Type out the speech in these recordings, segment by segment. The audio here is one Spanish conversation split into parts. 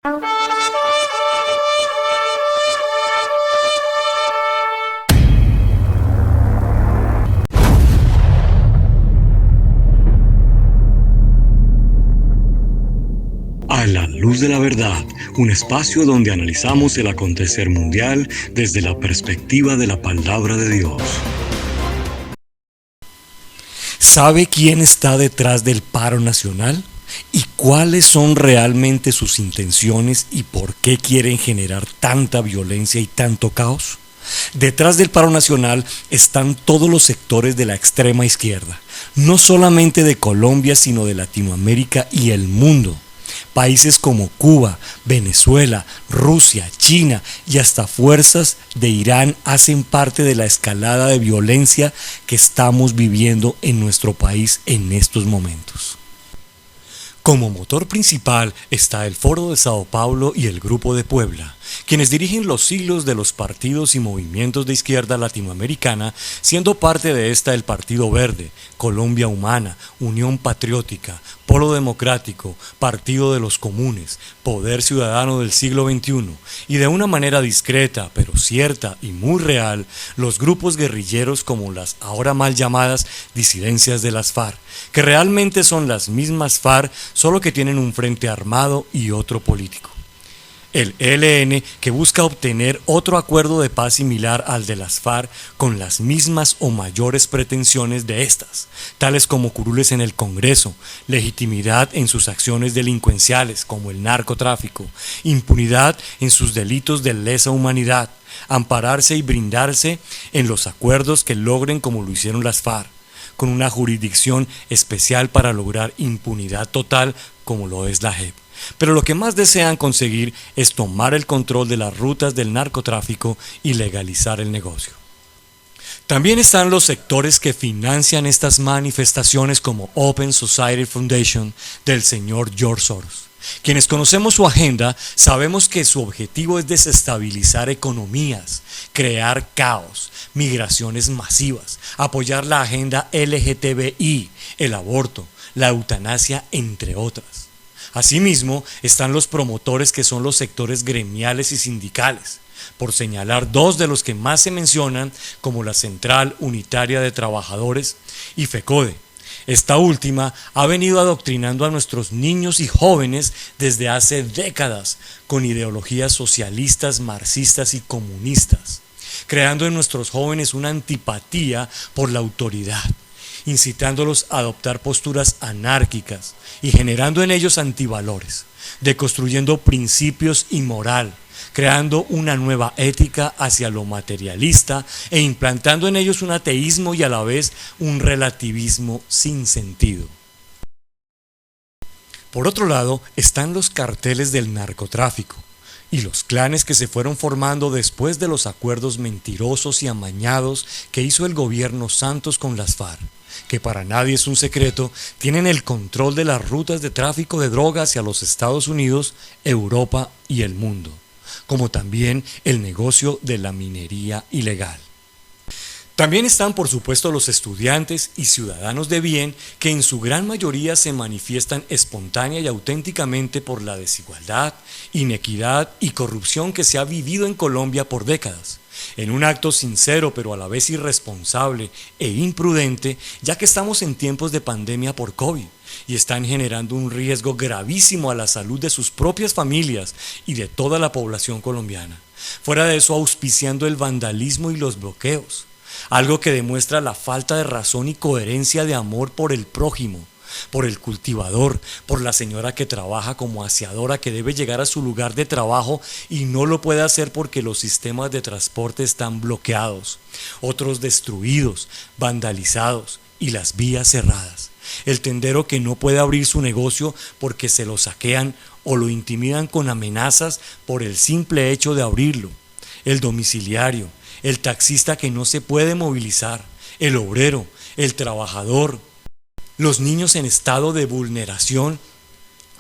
A la luz de la verdad, un espacio donde analizamos el acontecer mundial desde la perspectiva de la palabra de Dios. ¿Sabe quién está detrás del paro nacional? ¿Y cuáles son realmente sus intenciones y por qué quieren generar tanta violencia y tanto caos? Detrás del paro nacional están todos los sectores de la extrema izquierda, no solamente de Colombia, sino de Latinoamérica y el mundo. Países como Cuba, Venezuela, Rusia, China y hasta fuerzas de Irán hacen parte de la escalada de violencia que estamos viviendo en nuestro país en estos momentos. Como motor principal está el Foro de Sao Paulo y el Grupo de Puebla, quienes dirigen los hilos de los partidos y movimientos de izquierda latinoamericana, siendo parte de esta el Partido Verde, Colombia Humana, Unión Patriótica, Polo Democrático, Partido de los Comunes, Poder Ciudadano del Siglo XXI, y de una manera discreta, pero cierta y muy real, los grupos guerrilleros como las ahora mal llamadas disidencias de las FARC, que realmente son las mismas FARC, solo que tienen un frente armado y otro político. El ELN, que busca obtener otro acuerdo de paz similar al de las FARC con las mismas o mayores pretensiones de estas, tales como curules en el Congreso, legitimidad en sus acciones delincuenciales como el narcotráfico, impunidad en sus delitos de lesa humanidad, ampararse y brindarse en los acuerdos que logren como lo hicieron las FARC, con una jurisdicción especial para lograr impunidad total como lo es la JEP. Pero lo que más desean conseguir es tomar el control de las rutas del narcotráfico y legalizar el negocio. También están los sectores que financian estas manifestaciones como Open Society Foundation del señor George Soros. Quienes conocemos su agenda sabemos que su objetivo es desestabilizar economías, crear caos, migraciones masivas, apoyar la agenda LGTBI, el aborto, la eutanasia, entre otras. Asimismo, están los promotores que son los sectores gremiales y sindicales, por señalar dos de los que más se mencionan como la Central Unitaria de Trabajadores y FECODE. Esta última ha venido adoctrinando a nuestros niños y jóvenes desde hace décadas con ideologías socialistas, marxistas y comunistas, creando en nuestros jóvenes una antipatía por la autoridad, incitándolos a adoptar posturas anárquicas y generando en ellos antivalores, deconstruyendo principios y moral, creando una nueva ética hacia lo materialista e implantando en ellos un ateísmo y a la vez un relativismo sin sentido. Por otro lado, están los carteles del narcotráfico y los clanes que se fueron formando después de los acuerdos mentirosos y amañados que hizo el gobierno Santos con las FARC, que para nadie es un secreto, tienen el control de las rutas de tráfico de drogas hacia los Estados Unidos, Europa y el mundo, como también el negocio de la minería ilegal. También están, por supuesto, los estudiantes y ciudadanos de bien que en su gran mayoría se manifiestan espontánea y auténticamente por la desigualdad, inequidad y corrupción que se ha vivido en Colombia por décadas, en un acto sincero pero a la vez irresponsable e imprudente, ya que estamos en tiempos de pandemia por COVID y están generando un riesgo gravísimo a la salud de sus propias familias y de toda la población colombiana. Fuera de eso, auspiciando el vandalismo y los bloqueos, algo que demuestra la falta de razón y coherencia de amor por el prójimo, por el cultivador, por la señora que trabaja como aseadora que debe llegar a su lugar de trabajo y no lo puede hacer porque los sistemas de transporte están bloqueados, otros destruidos, vandalizados y las vías cerradas. El tendero que no puede abrir su negocio porque se lo saquean o lo intimidan con amenazas por el simple hecho de abrirlo. El domiciliario, el taxista que no se puede movilizar, el obrero, el trabajador, los niños en estado de vulneración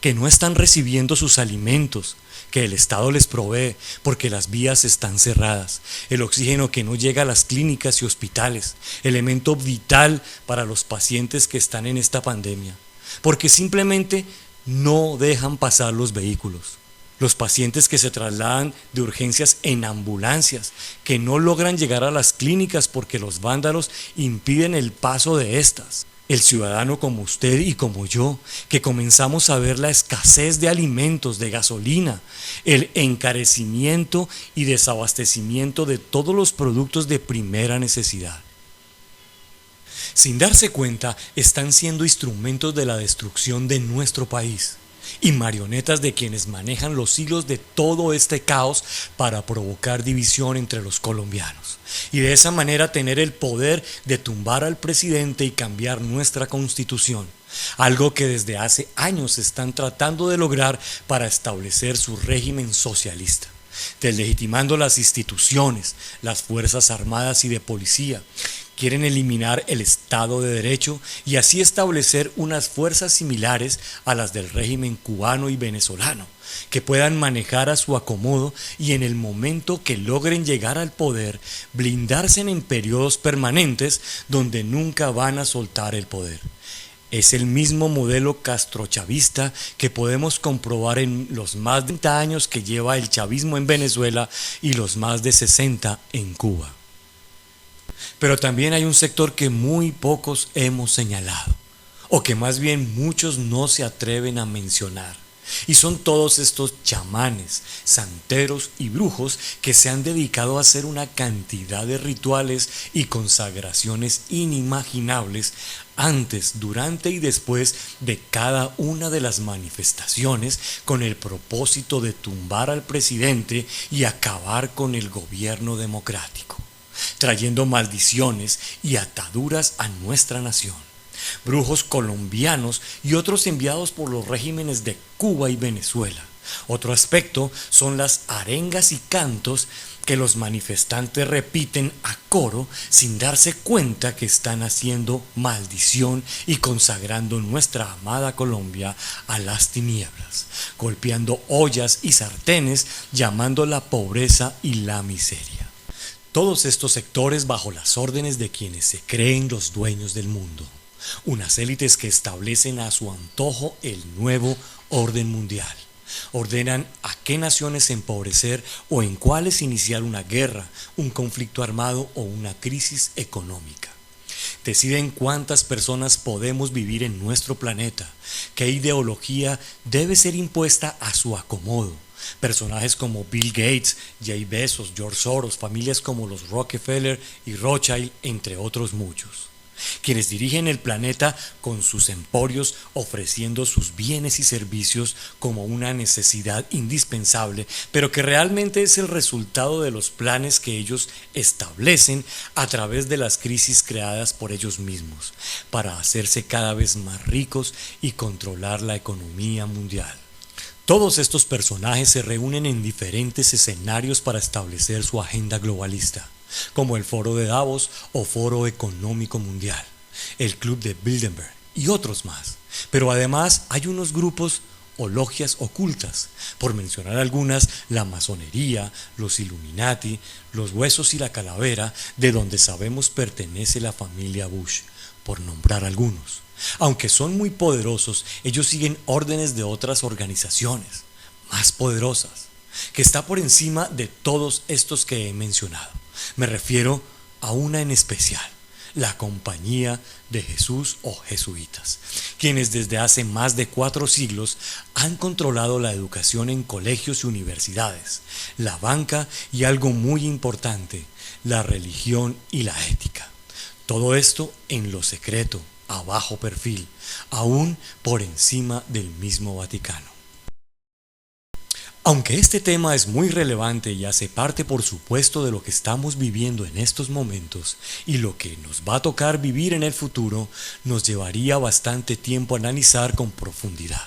que no están recibiendo sus alimentos que el Estado les provee porque las vías están cerradas, el oxígeno que no llega a las clínicas y hospitales, elemento vital para los pacientes que están en esta pandemia, porque simplemente no dejan pasar los vehículos. Los pacientes que se trasladan de urgencias en ambulancias, que no logran llegar a las clínicas porque los vándalos impiden el paso de estas. El ciudadano como usted y como yo, que comenzamos a ver la escasez de alimentos, de gasolina, el encarecimiento y desabastecimiento de todos los productos de primera necesidad. Sin darse cuenta, están siendo instrumentos de la destrucción de nuestro país y marionetas de quienes manejan los hilos de todo este caos para provocar división entre los colombianos y de esa manera tener el poder de tumbar al presidente y cambiar nuestra constitución, algo que desde hace años están tratando de lograr para establecer su régimen socialista, deslegitimando las instituciones, las fuerzas armadas y de policía. Quieren eliminar el Estado de Derecho y así establecer unas fuerzas similares a las del régimen cubano y venezolano, que puedan manejar a su acomodo y en el momento que logren llegar al poder, blindarse en periodos permanentes donde nunca van a soltar el poder. Es el mismo modelo castrochavista que podemos comprobar en los más de 30 años que lleva el chavismo en Venezuela y los más de 60 en Cuba. Pero también hay un sector que muy pocos hemos señalado, o que más bien muchos no se atreven a mencionar. Y son todos estos chamanes, santeros y brujos que se han dedicado a hacer una cantidad de rituales y consagraciones inimaginables antes, durante y después de cada una de las manifestaciones con el propósito de tumbar al presidente y acabar con el gobierno democrático, trayendo maldiciones y ataduras a nuestra nación. Brujos colombianos y otros enviados por los regímenes de Cuba y Venezuela. Otro aspecto son las arengas y cantos que los manifestantes repiten a coro sin darse cuenta que están haciendo maldición y consagrando nuestra amada Colombia a las tinieblas, golpeando ollas y sartenes, llamando la pobreza y la miseria. Todos estos sectores bajo las órdenes de quienes se creen los dueños del mundo, unas élites que establecen a su antojo el nuevo orden mundial. Ordenan a qué naciones empobrecer o en cuáles iniciar una guerra, un conflicto armado o una crisis económica. Deciden cuántas personas podemos vivir en nuestro planeta, qué ideología debe ser impuesta a su acomodo. Personajes como Bill Gates, Jay Bezos, George Soros, familias como los Rockefeller y Rothschild, entre otros muchos. Quienes dirigen el planeta con sus emporios ofreciendo sus bienes y servicios como una necesidad indispensable, pero que realmente es el resultado de los planes que ellos establecen a través de las crisis creadas por ellos mismos, para hacerse cada vez más ricos y controlar la economía mundial. Todos estos personajes se reúnen en diferentes escenarios para establecer su agenda globalista, como el Foro de Davos o Foro Económico Mundial, el Club de Bilderberg y otros más. Pero además hay unos grupos o logias ocultas, por mencionar algunas, la masonería, los Illuminati, los huesos y la calavera, de donde sabemos pertenece la familia Bush, por nombrar algunos. Aunque son muy poderosos, ellos siguen órdenes de otras organizaciones, más poderosas, que está por encima de todos estos que he mencionado. Me refiero a una en especial, la Compañía de Jesús o Jesuitas, quienes desde hace más de 4 siglos han controlado la educación en colegios y universidades, la banca y algo muy importante, la religión y la ética. Todo esto en lo secreto, a bajo perfil, aún por encima del mismo Vaticano. Aunque este tema es muy relevante y hace parte por supuesto de lo que estamos viviendo en estos momentos y lo que nos va a tocar vivir en el futuro, nos llevaría bastante tiempo analizar con profundidad.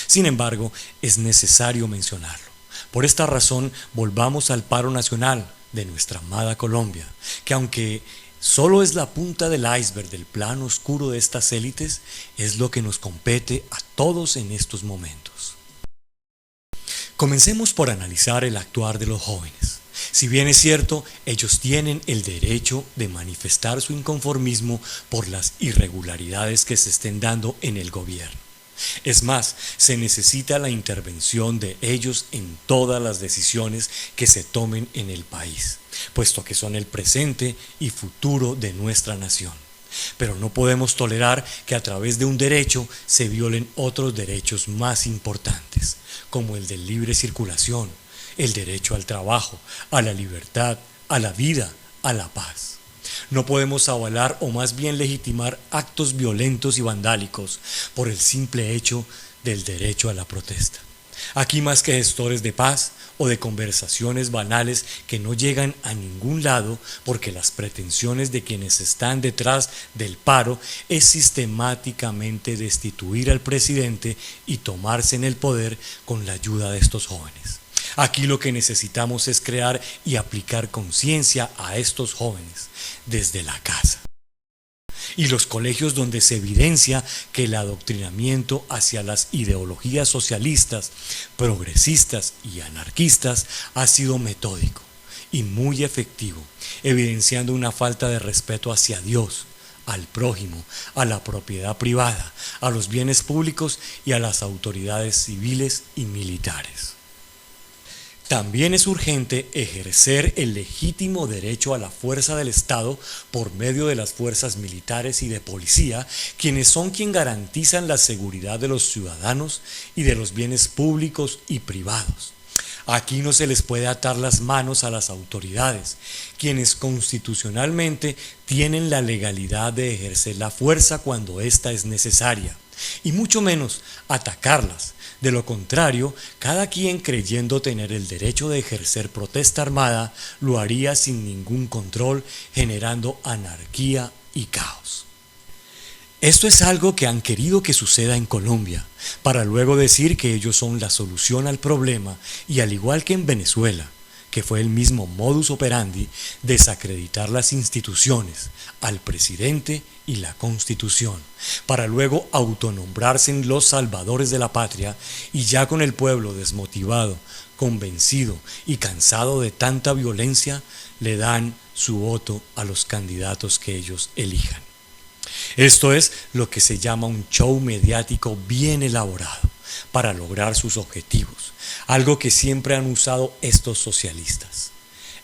Sin embargo, es necesario mencionarlo. Por esta razón, volvamos al paro nacional de nuestra amada Colombia, que aunque solo es la punta del iceberg del plano oscuro de estas élites, es lo que nos compete a todos en estos momentos. Comencemos por analizar el actuar de los jóvenes. Si bien es cierto, ellos tienen el derecho de manifestar su inconformismo por las irregularidades que se estén dando en el gobierno. Es más, se necesita la intervención de ellos en todas las decisiones que se tomen en el país, puesto que son el presente y futuro de nuestra nación. Pero no podemos tolerar que a través de un derecho se violen otros derechos más importantes, como el de libre circulación, el derecho al trabajo, a la libertad, a la vida, a la paz. No podemos avalar o más bien legitimar actos violentos y vandálicos por el simple hecho del derecho a la protesta. Aquí, más que gestores de paz o de conversaciones banales que no llegan a ningún lado, porque las pretensiones de quienes están detrás del paro es sistemáticamente destituir al presidente y tomarse en el poder con la ayuda de estos jóvenes. Aquí lo que necesitamos es crear y aplicar conciencia a estos jóvenes desde la casa y los colegios, donde se evidencia que el adoctrinamiento hacia las ideologías socialistas, progresistas y anarquistas ha sido metódico y muy efectivo, evidenciando una falta de respeto hacia Dios, al prójimo, a la propiedad privada, a los bienes públicos y a las autoridades civiles y militares. También es urgente ejercer el legítimo derecho a la fuerza del Estado por medio de las fuerzas militares y de policía, quienes garantizan la seguridad de los ciudadanos y de los bienes públicos y privados. Aquí no se les puede atar las manos a las autoridades, quienes constitucionalmente tienen la legalidad de ejercer la fuerza cuando ésta es necesaria, y mucho menos atacarlas. De lo contrario, cada quien, creyendo tener el derecho de ejercer protesta armada, lo haría sin ningún control, generando anarquía y caos. Esto es algo que han querido que suceda en Colombia, para luego decir que ellos son la solución al problema y, al igual que en Venezuela, que fue el mismo modus operandi, desacreditar las instituciones, al presidente y la Constitución, para luego autonombrarse en los salvadores de la patria, y ya con el pueblo desmotivado, convencido y cansado de tanta violencia, le dan su voto a los candidatos que ellos elijan. Esto es lo que se llama un show mediático bien elaborado para lograr sus objetivos, algo que siempre han usado estos socialistas.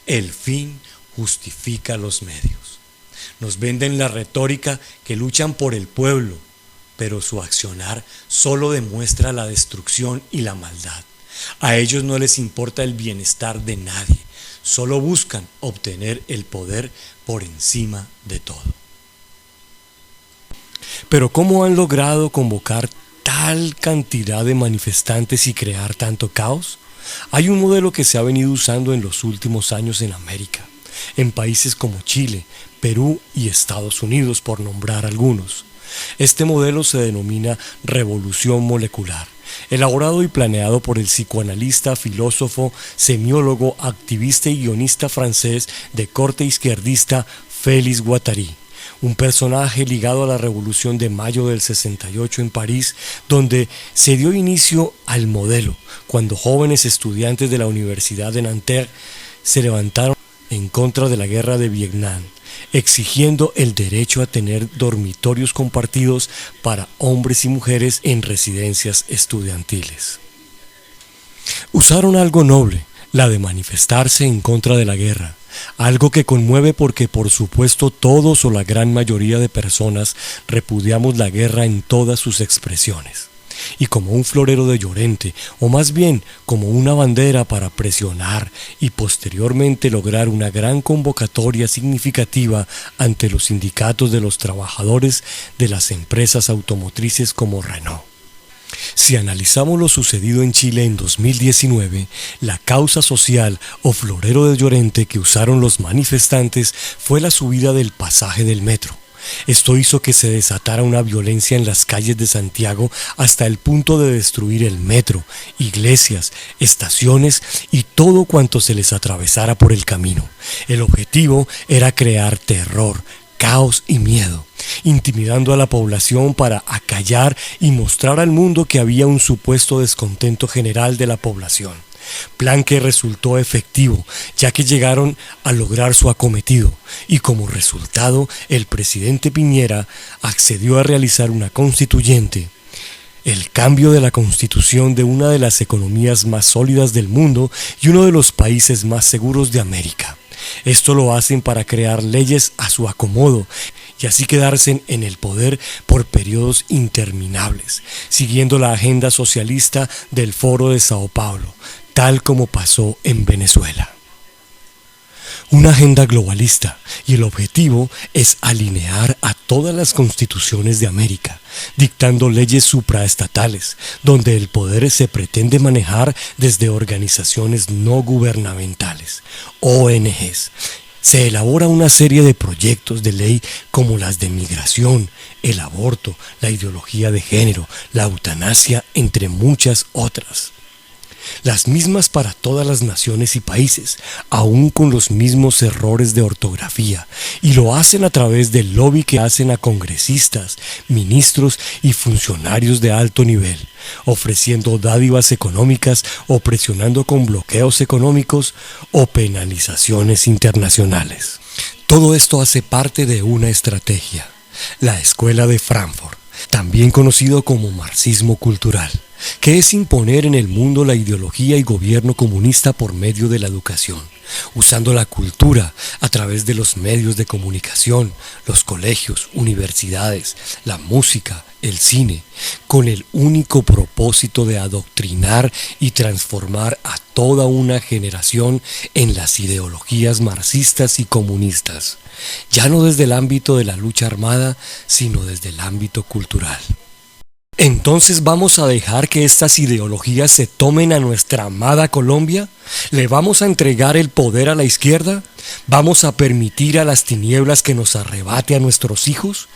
El fin justifica los medios. Nos venden la retórica que luchan por el pueblo, pero su accionar solo demuestra la destrucción y la maldad. A ellos no les importa el bienestar de nadie, solo buscan obtener el poder por encima de todo. Pero ¿cómo han logrado convocar tal cantidad de manifestantes y crear tanto caos? Hay un modelo que se ha venido usando en los últimos años en América, en países como Chile, Perú y Estados Unidos, por nombrar algunos. Este modelo se denomina revolución molecular, elaborado y planeado por el psicoanalista, filósofo, semiólogo, activista y guionista francés de corte izquierdista Félix Guattari, un personaje ligado a la Revolución de Mayo del 68 en París, donde se dio inicio al modelo, cuando jóvenes estudiantes de la Universidad de Nanterre se levantaron en contra de la guerra de Vietnam, exigiendo el derecho a tener dormitorios compartidos para hombres y mujeres en residencias estudiantiles. Usaron algo noble, la de manifestarse en contra de la guerra, algo que conmueve porque por supuesto todos o la gran mayoría de personas repudiamos la guerra en todas sus expresiones. Y como un florero de Llorente, o más bien como una bandera para presionar y posteriormente lograr una gran convocatoria significativa ante los sindicatos de los trabajadores de las empresas automotrices como Renault. Si analizamos lo sucedido en Chile en 2019, la causa social o florero de Llorente que usaron los manifestantes fue la subida del pasaje del metro. Esto hizo que se desatara una violencia en las calles de Santiago hasta el punto de destruir el metro, iglesias, estaciones y todo cuanto se les atravesara por el camino. El objetivo era crear terror, caos y miedo, intimidando a la población para acallar y mostrar al mundo que había un supuesto descontento general de la población. Plan que resultó efectivo, ya que llegaron a lograr su acometido, y como resultado el presidente Piñera accedió a realizar una constituyente, el cambio de la constitución de una de las economías más sólidas del mundo y uno de los países más seguros de América. Esto lo hacen para crear leyes a su acomodo y así quedarse en el poder por periodos interminables, siguiendo la agenda socialista del Foro de Sao Paulo, tal como pasó en Venezuela. Una agenda globalista, y el objetivo es alinear a todas las constituciones de América, dictando leyes supraestatales, donde el poder se pretende manejar desde organizaciones no gubernamentales, ONGs. Se elabora una serie de proyectos de ley como las de migración, el aborto, la ideología de género, la eutanasia, entre muchas otras. Las mismas para todas las naciones y países, aún con los mismos errores de ortografía, y lo hacen a través del lobby que hacen a congresistas, ministros y funcionarios de alto nivel, ofreciendo dádivas económicas o presionando con bloqueos económicos o penalizaciones internacionales. Todo esto hace parte de una estrategia, la Escuela de Frankfurt, también conocido como marxismo cultural, que es imponer en el mundo la ideología y gobierno comunista por medio de la educación, usando la cultura a través de los medios de comunicación, los colegios, universidades, la música, el cine, con el único propósito de adoctrinar y transformar a toda una generación en las ideologías marxistas y comunistas, ya no desde el ámbito de la lucha armada, sino desde el ámbito cultural. Entonces, ¿vamos a dejar que estas ideologías se tomen a nuestra amada Colombia? ¿Le vamos a entregar el poder a la izquierda? ¿Vamos a permitir a las tinieblas que nos arrebate a nuestros hijos?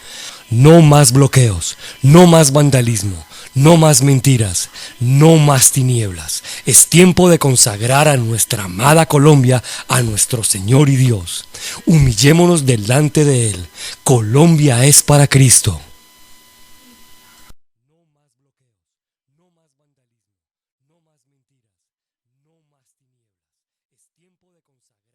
No más bloqueos, no más vandalismo, no más mentiras, no más tinieblas. Es tiempo de consagrar a nuestra amada Colombia a nuestro Señor y Dios. Humillémonos delante de Él. Colombia es para Cristo. No más vandalismo, no más mentiras, no más tinieblas. Es tiempo de consagrar.